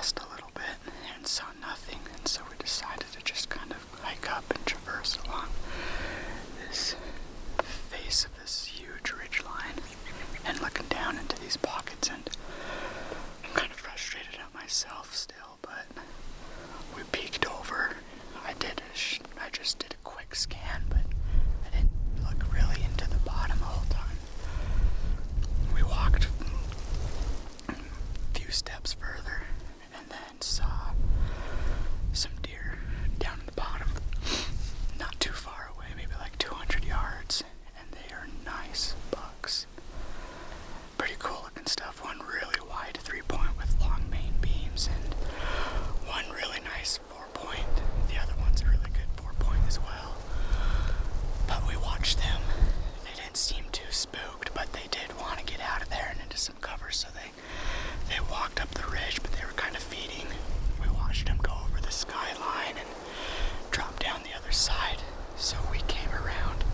lost a little bit and saw nothing, and so we decided to just kind of hike up and traverse along this face of this huge ridge line and looking down into these pockets, and I'm kind of frustrated at myself still, but we peeked over. I just did a quick scan, but I didn't look really into the bottom the whole time. We walked a few steps further and then saw some deer down in the bottom, not too far away, maybe like 200 yards, and they are nice bucks. Pretty cool looking stuff. One really wide 3-point with long main beams, and one really nice 4-point. The other one's a really good 4-point as well. But we watched them. They didn't seem too spooked, but they did want to get out of there and into some cover, so they walked up the ridge, but they were kind of feeding. We watched them go over the skyline and drop down the other side. So we came around,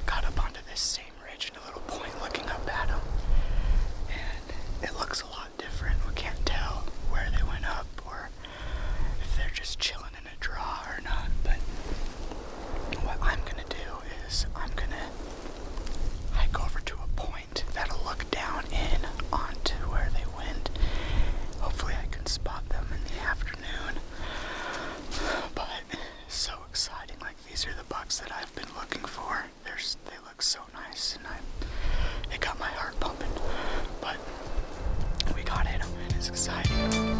got up onto this same ridge in a little point looking up at them. And it looks a lot different. We can't tell where they went up or if they're just chilling in a draw or not. But what I'm going to do is I'm going to hike over to a point that'll look down in onto where they went. Hopefully I can spot them in the afternoon. But so exciting. Like, these are the bucks that I've been looking for. They look so nice, and it got my heart pumping. But we got at them, and it's exciting.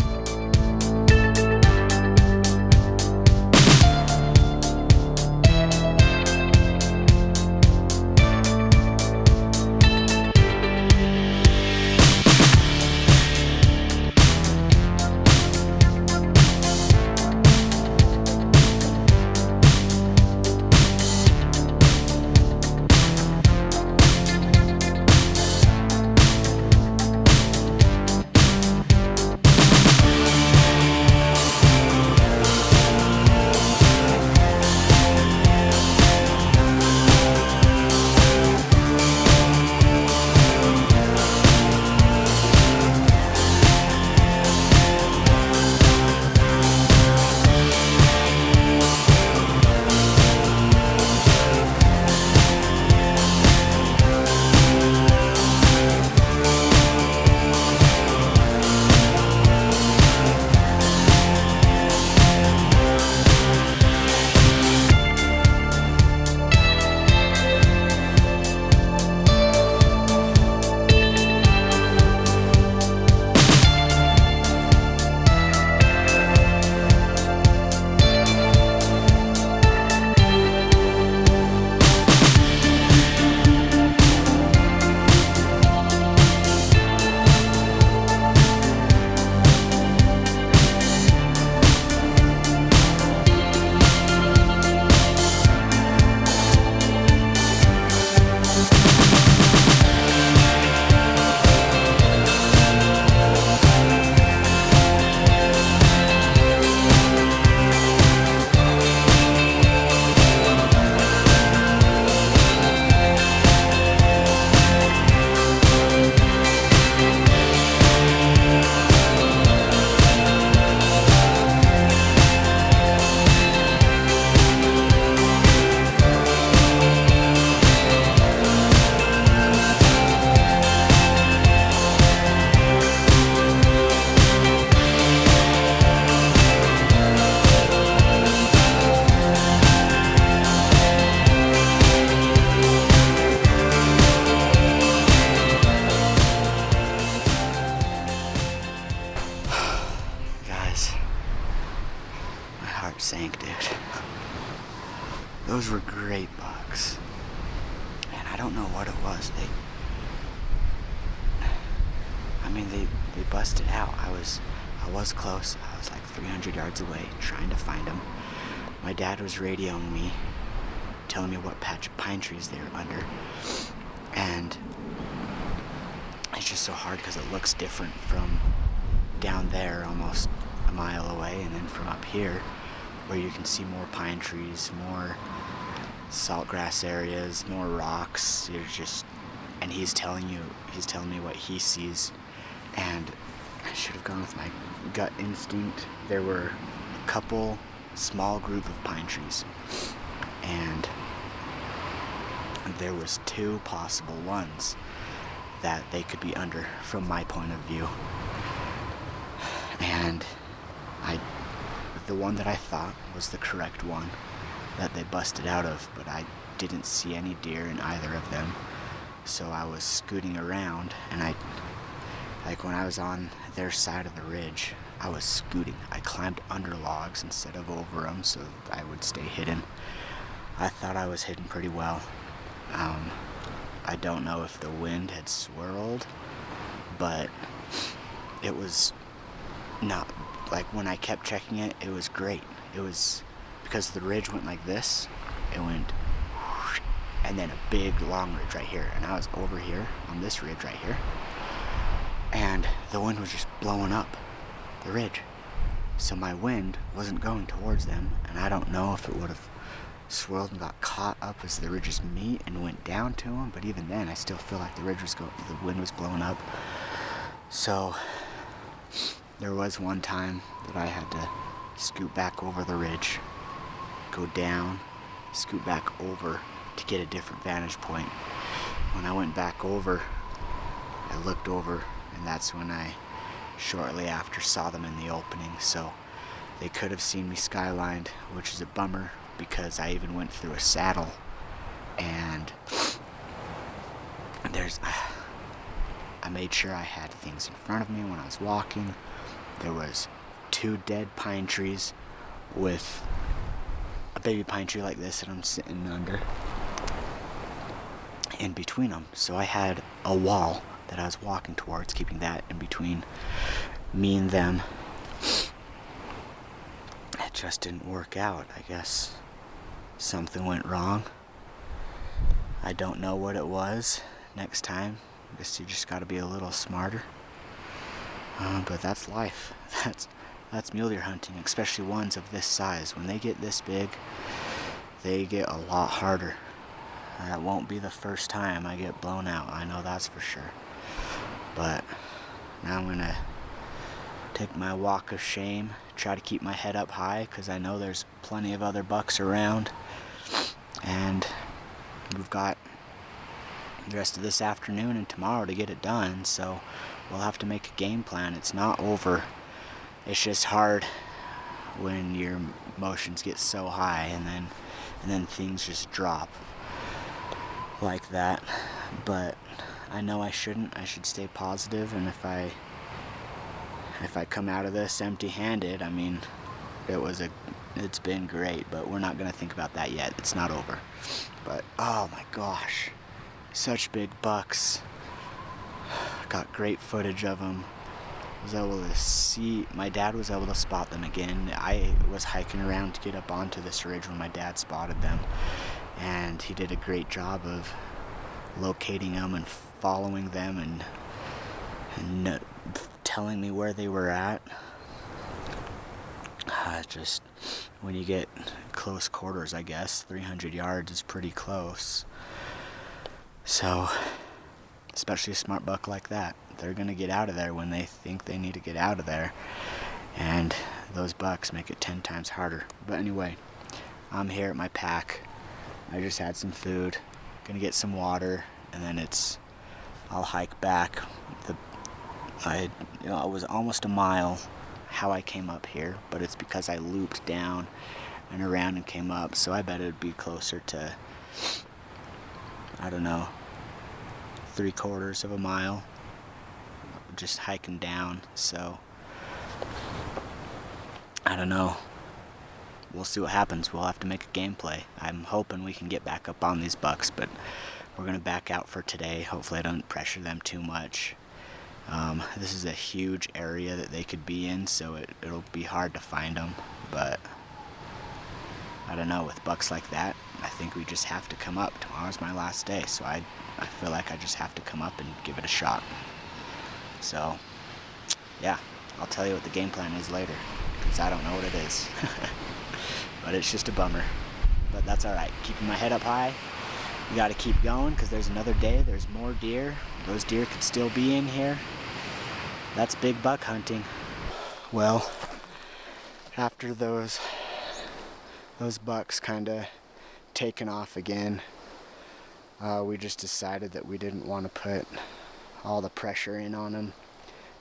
Sank, dude. Those were great bucks. And I don't know what it was. They busted out. I was close. I was like 300 yards away trying to find them. My dad was radioing me, telling me what patch of pine trees they were under. And it's just so hard because it looks different from down there almost a mile away, and then from up here where you can see more pine trees, more saltgrass areas, more rocks. And he's telling me what he sees, and I should have gone with my gut instinct. There were a couple small group of pine trees, and there was 2 possible ones that they could be under from my point of view. And the one that I thought was the correct one that they busted out of, but I didn't see any deer in either of them. So I was scooting around, and when I was on their side of the ridge, I was scooting. I climbed under logs instead of over them so that I would stay hidden. I thought I was hidden pretty well. I don't know if the wind had swirled, but it was not, like when I kept checking it, it was great. It was because the ridge went like this, it went whoosh, and then a big long ridge right here, and I was over here on this ridge right here, and the wind was just blowing up the ridge. So my wind wasn't going towards them, and I don't know if it would have swirled and got caught up as the ridges meet and went down to them, but even then I still feel like the wind was blowing up. So there was one time that I had to scoot back over the ridge, go down, scoot back over to get a different vantage point. When I went back over, I looked over, and that's when I shortly after saw them in the opening. So they could have seen me skylined, which is a bummer because I even went through a saddle, and I made sure I had things in front of me when I was walking. There was 2 dead pine trees with a baby pine tree like this that I'm sitting under in between them. So I had a wall that I was walking towards, keeping that in between me and them. It just didn't work out. I guess something went wrong. I don't know what it was. Next time, I guess you just got to be a little smarter. But that's life. That's mule deer hunting, especially ones of this size. When they get this big, they get a lot harder. That won't be the first time I get blown out. I know that's for sure. But now I'm gonna take my walk of shame, try to keep my head up high, because I know there's plenty of other bucks around, and we've got the rest of this afternoon and tomorrow to get it done. So we'll have to make a game plan. It's not over. It's just hard when your emotions get so high, and then things just drop like that. But I know I shouldn't. I should stay positive, and if I come out of this empty-handed, I mean, it's been great, but we're not gonna think about that yet. It's not over. But oh my gosh, such big bucks. Got great footage of them. Was able to see, my dad was able to spot them again. I was hiking around to get up onto this ridge when my dad spotted them, and he did a great job of locating them and following them and telling me where they were at. Just when you get close quarters, I guess 300 yards is pretty close. So especially a smart buck like that, they're gonna get out of there when they think they need to get out of there, and those bucks make it 10 times harder. But anyway, I'm here at my pack. I just had some food, gonna get some water, and then I'll hike back. It was almost a mile how I came up here, but it's because I looped down and around and came up, so I bet it'd be closer to, I don't know, 3/4 of a mile just hiking down. So I don't know, we'll see what happens. We'll have to make a gameplay. I'm hoping we can get back up on these bucks, but we're gonna back out for today. Hopefully I don't pressure them too much. This is a huge area that they could be in, so it'll be hard to find them, but I don't know, with bucks like that, I think we just have to come up. Tomorrow's my last day, so I feel like I just have to come up and give it a shot. So yeah, I'll tell you what the game plan is later, because I don't know what it is. But it's just a bummer, but that's alright. Keeping my head up high. You gotta keep going, because there's another day, there's more deer. Those deer could still be in here, that's big buck hunting. Well, after those bucks kind of taken off again, we just decided that we didn't want to put all the pressure in on them,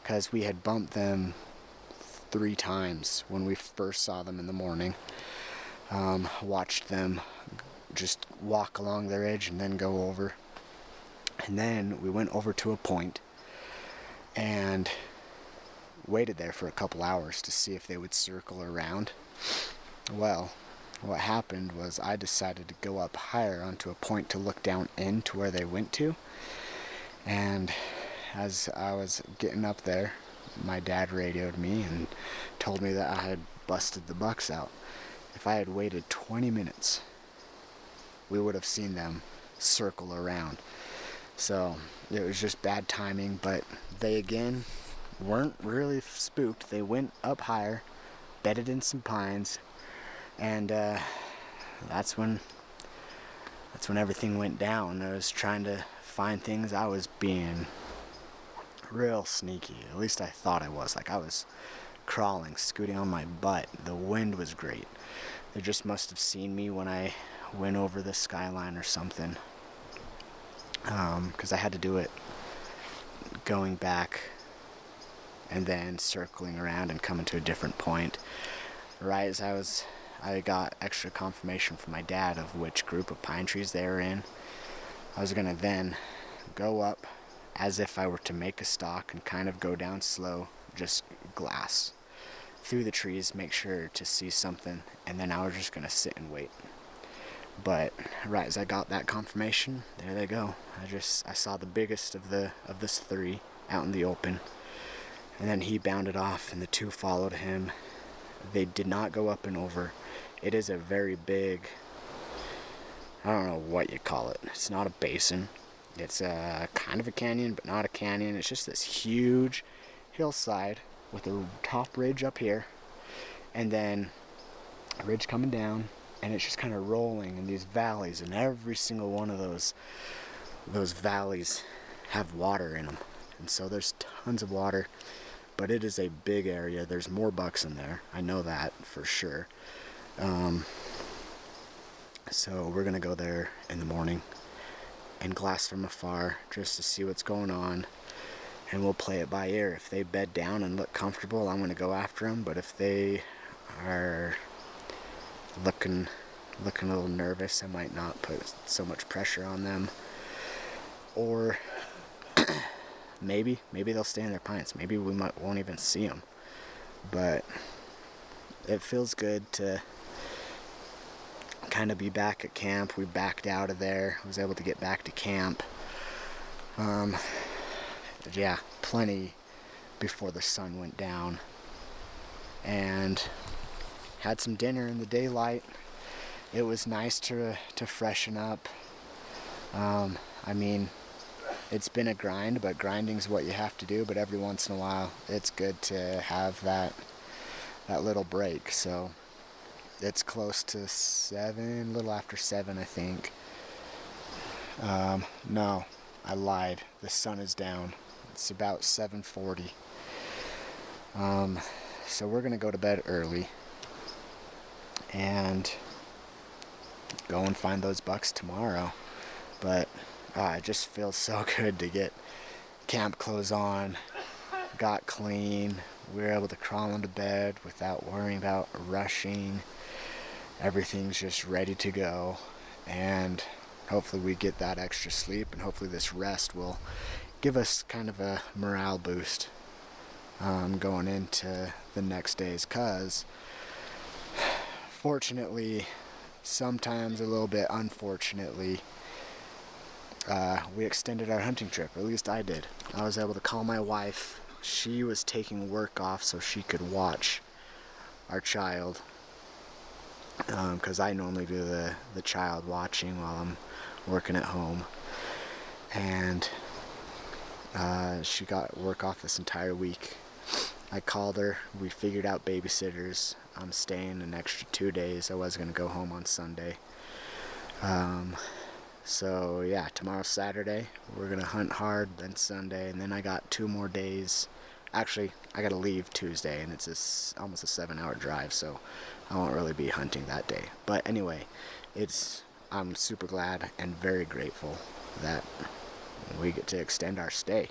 because we had bumped them 3 times when we first saw them in the morning. Watched them just walk along their edge and then go over. And then we went over to a point and waited there for a couple hours to see if they would circle around. Well, what happened was I decided to go up higher onto a point to look down into where they went to. And as I was getting up there, my dad radioed me and told me that I had busted the bucks out. If I had waited 20 minutes, we would have seen them circle around. So it was just bad timing, but they again weren't really spooked. They went up higher, bedded in some pines, and that's when everything went down. I was trying to find things. I was being real sneaky. At least I thought I was. Like, I was crawling, scooting on my butt. The wind was great. They just must have seen me when I went over the skyline or something. Because I had to do it going back and then circling around and coming to a different point. Right as I got extra confirmation from my dad of which group of pine trees they were in. I was going to then go up as if I were to make a stalk and kind of go down slow, just glass through the trees, make sure to see something, and then I was just going to sit and wait. But right as I got that confirmation, there they go. I saw the biggest of this 3 out in the open, and then he bounded off and the 2 followed him. They did not go up and over. It is a very big, I don't know what you call it. It's not a basin. It's kind of a canyon, but not a canyon. It's just this huge hillside with a top ridge up here, and then a ridge coming down, and it's just kind of rolling in these valleys, and every single one of those valleys have water in them, and so there's tons of water. But it is a big area. There's more bucks in there. I know that for sure. So we're gonna go there in the morning and glass from afar just to see what's going on, and we'll play it by ear. If they bed down and look comfortable, I'm gonna go after them. But if they are looking a little nervous, I might not put so much pressure on them. Or maybe they'll stay in their pines. Maybe we won't even see them. But it feels good to kind of be back at camp. We backed out of there. I was able to get back to camp. Yeah, plenty before the sun went down. And had some dinner in the daylight. It was nice to freshen up. I mean, it's been a grind, but grinding's what you have to do. But every once in a while, it's good to have that little break. So it's close to 7, a little after 7, I think. No, I lied. The sun is down. It's about 7:40. So we're gonna go to bed early and go and find those bucks tomorrow. But it just feels so good to get camp clothes on, got clean. We were able to crawl into bed without worrying about rushing. Everything's just ready to go, and hopefully we get that extra sleep, and hopefully this rest will give us kind of a morale boost going into the next days, because fortunately, sometimes a little bit unfortunately, we extended our hunting trip. Or at least I did. I was able to call my wife. She was taking work off so she could watch our child, because I normally do the child watching while I'm working at home. And she got work off this entire week. I called her. We figured out babysitters. I'm staying an extra 2 days. I was going to go home on Sunday. So yeah, tomorrow's Saturday. We're going to hunt hard, then Sunday, and then I got 2 more days actually, I gotta leave Tuesday, and it's almost a 7-hour drive, so I won't really be hunting that day. But anyway, I'm super glad and very grateful that we get to extend our stay,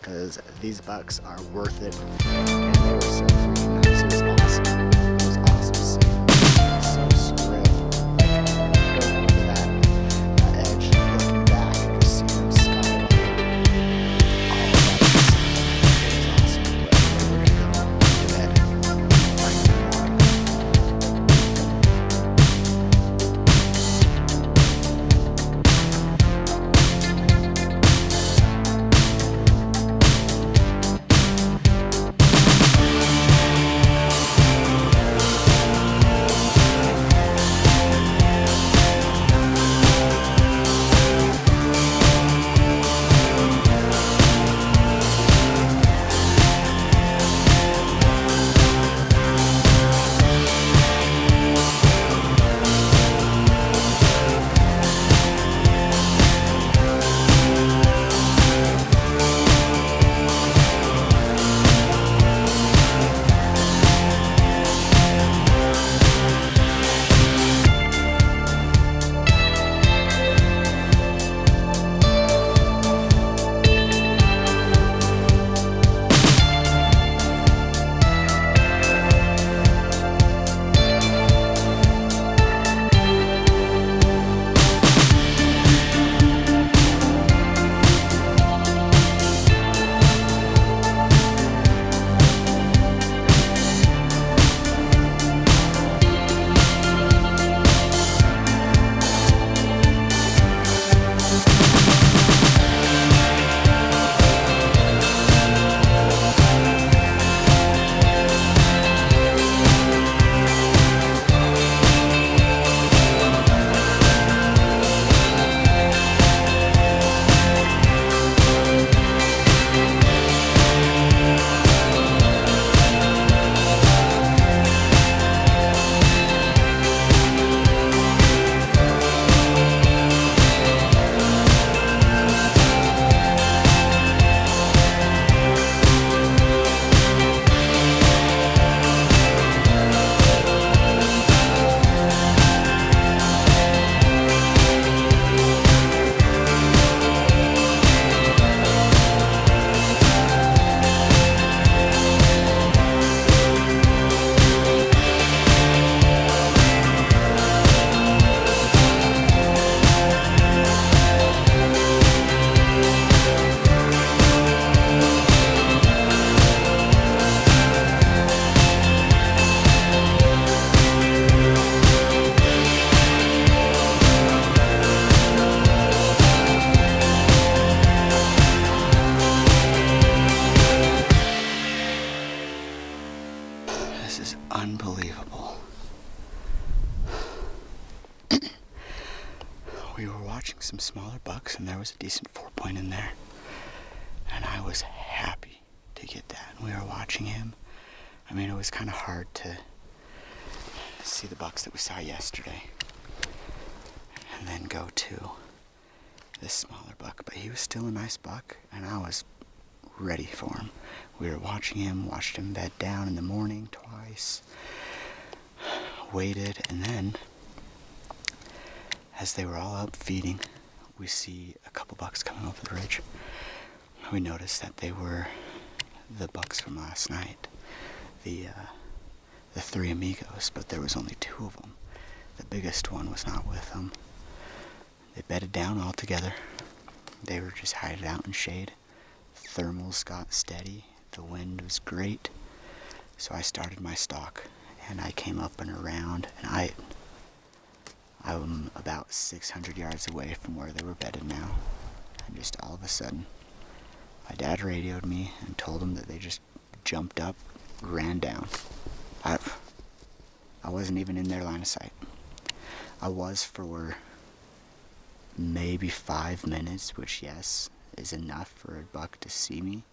because these bucks are worth it, and they were so freaking nice. It was awesome. It was awesome seeing them. So surreal. Like, going over that edge, looking back, and just seeing them skyline. All of that. It was awesome. But we're gonna go to bed. Find tomorrow. This is unbelievable. We were watching some smaller bucks, and there was a decent 4-point in there. And I was happy to get that. And we were watching him. I mean, it was kind of hard to see the bucks that we saw yesterday and then go to this smaller buck. But he was still a nice buck, and I was ready for him. We were watching him, watched him bed down in the morning twice, waited, and then as they were all up feeding, we see a couple bucks coming over the ridge. We noticed that they were the bucks from last night, the 3 amigos, but there was only 2 of them. The biggest one was not with them. They bedded down all together. They were just hiding out in shade. Thermals got steady. The wind was great. So I started my stalk, and I came up and around, and I'm about 600 yards away from where they were bedded now. And just all of a sudden, my dad radioed me and told him that they just jumped up, ran down. I wasn't even in their line of sight. I was for maybe 5 minutes, which, yes, is enough for a buck to see me,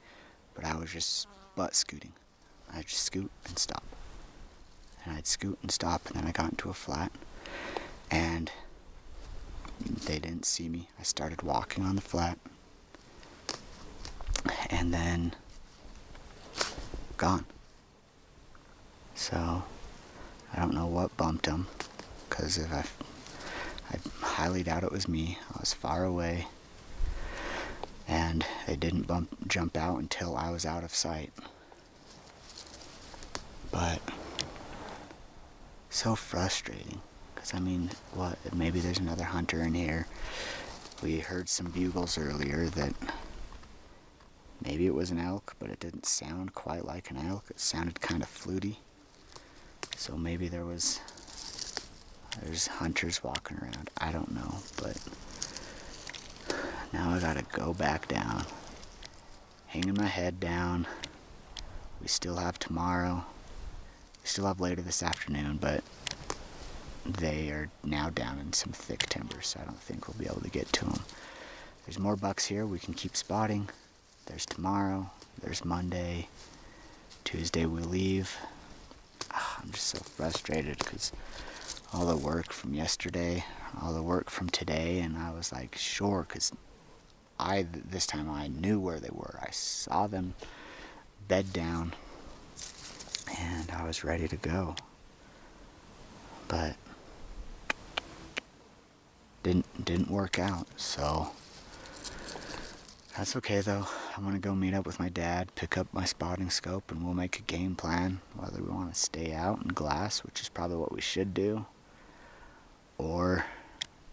but I was just butt scooting. I'd just scoot and stop. And I'd scoot and stop, and then I got into a flat, and they didn't see me. I started walking on the flat, and then gone. So I don't know what bumped them, because I highly doubt it was me. I was far away, and they didn't jump out until I was out of sight. But so frustrating, because I mean, what, maybe there's another hunter in here. We heard some bugles earlier that maybe it was an elk, but it didn't sound quite like an elk. It sounded kind of fluty. So maybe there's hunters walking around. I don't know, but now I gotta go back down, hanging my head down. We still have tomorrow. We still have later this afternoon, but they are now down in some thick timber, so I don't think we'll be able to get to them. There's more bucks here we can keep spotting. There's tomorrow, there's Monday, Tuesday we leave. I'm just so frustrated because all the work from yesterday, all the work from today, and I was like, sure, because this time I knew where they were. I saw them bed down, and I was ready to go. But didn't work out, so that's okay though. I'm gonna go meet up with my dad, pick up my spotting scope, and we'll make a game plan whether we want to stay out in glass, which is probably what we should do, or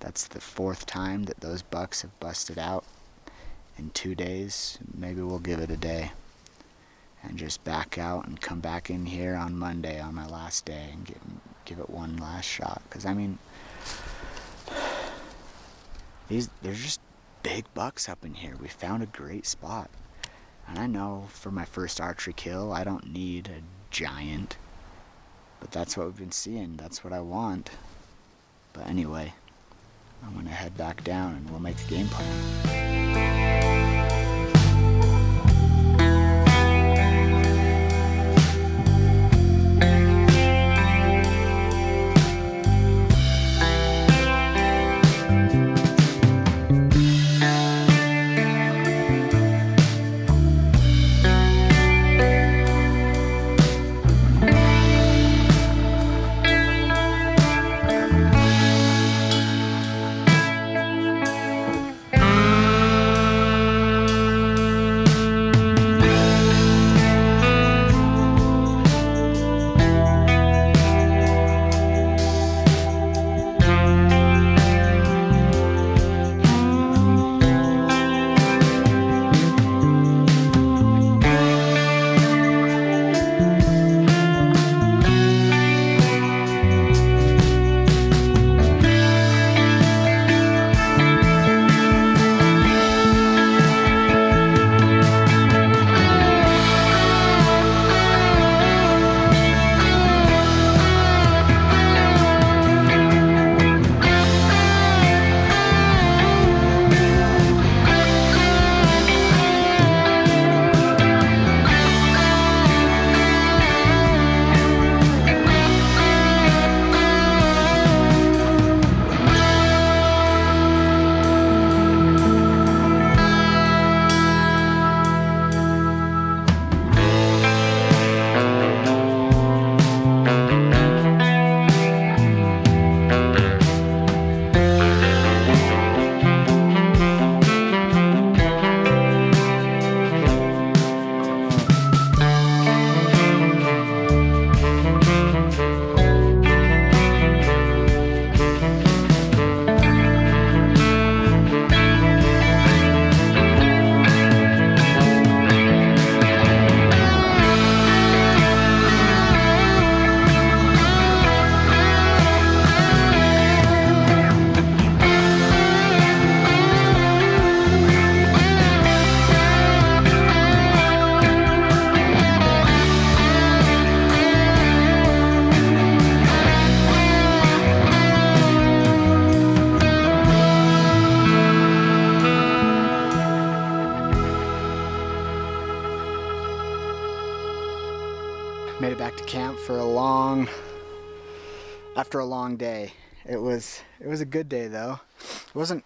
that's the 4th time that those bucks have busted out in 2 days. Maybe we'll give it a day and just back out and come back in here on Monday on my last day and give it one last shot. Because I mean, there's just big bucks up in here. We found a great spot, and I know for my first archery kill I don't need a giant, but that's what we've been seeing. That's what I want. But anyway, I'm gonna head back down and we'll make a game plan. Made it back to camp for after a long day. It was a good day though. It wasn't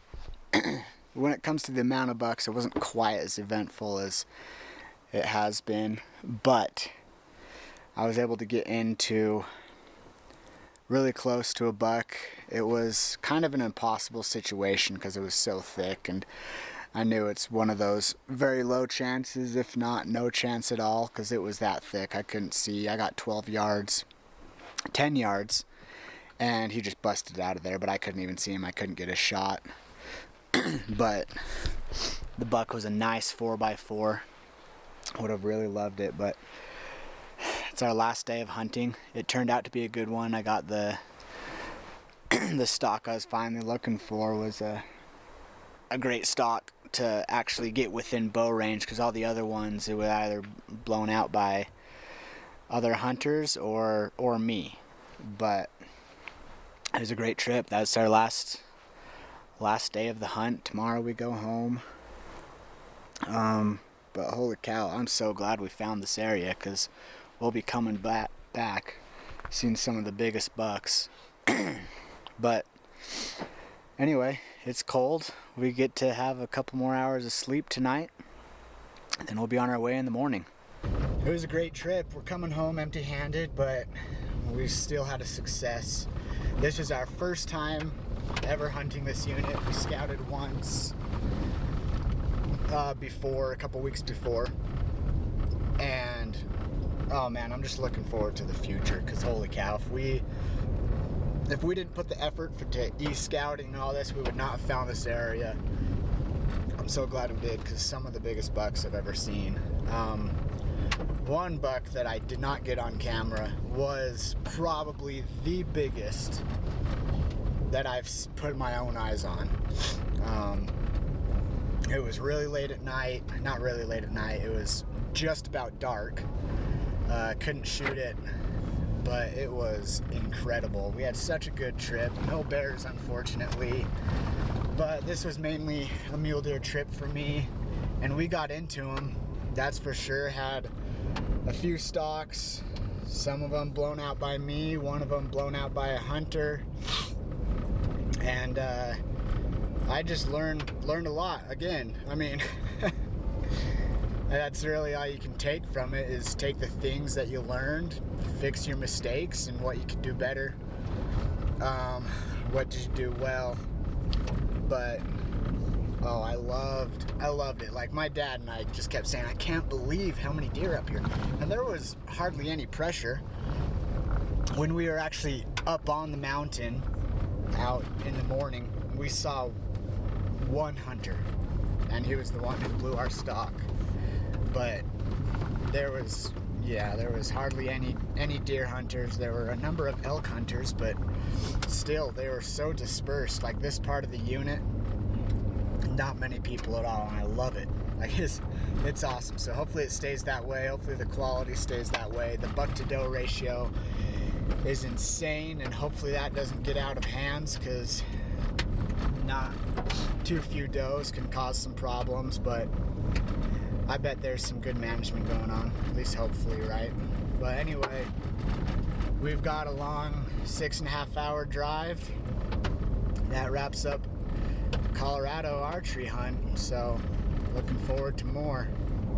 when it comes to the amount of bucks, it wasn't quite as eventful as it has been, but I was able to get into really close to a buck. It was kind of an impossible situation because it was so thick, and I knew it's one of those very low chances, if not no chance at all, because it was that thick. I couldn't see. I got 12 yards, 10 yards, and he just busted out of there, but I couldn't even see him. I couldn't get a shot. But the buck was a nice 4x4. Would have really loved it, but it's our last day of hunting. It turned out to be a good one. I got the stock I was finally looking for. Was a great stock to actually get within bow range, because all the other ones, it was either blown out by other hunters or me. But it was a great trip. That's our last day of the hunt. Tomorrow we go home. But holy cow, I'm so glad we found this area, because we'll be coming back, seeing some of the biggest bucks. But anyway, it's cold. We get to have a couple more hours of sleep tonight, and then we'll be on our way in the morning. It was a great trip. We're coming home empty-handed, but we still had a success. This was our first time ever hunting this unit. We scouted once before, a couple weeks before, and oh man, I'm just looking forward to the future, because holy cow, if we didn't put the effort to e-scouting and all this, we would not have found this area. I'm so glad we did, because some of the biggest bucks I've ever seen. One buck that I did not get on camera was probably the biggest that I've put my own eyes on. It was really late at night. Not really late at night. It was just about dark. Couldn't shoot it, but it was incredible. We had such a good trip. No bears, unfortunately, but this was mainly a mule deer trip for me, and we got into them, that's for sure. Had a few stalks, some of them blown out by me, one of them blown out by a hunter, and I just learned a lot. Again, I mean, that's really all you can take from it, is take the things that you learned, fix your mistakes, and what you could do better. What did you do well? But oh, I loved it. Like, my dad and I just kept saying, I can't believe how many deer up here. And there was hardly any pressure. When we were actually up on the mountain out in the morning, we saw one hunter, and he was the one who blew our stock. But there was hardly any deer hunters. There were a number of elk hunters, but still, they were so dispersed. Like, this part of the unit, not many people at all, and I love it. Like, it's awesome. So hopefully it stays that way. Hopefully the quality stays that way. The buck to doe ratio is insane, and hopefully that doesn't get out of hands, because not too few does can cause some problems, but I bet there's some good management going on, at least hopefully, right? But anyway, we've got a long 6.5 hour drive. That wraps up Colorado archery hunt, so looking forward to more.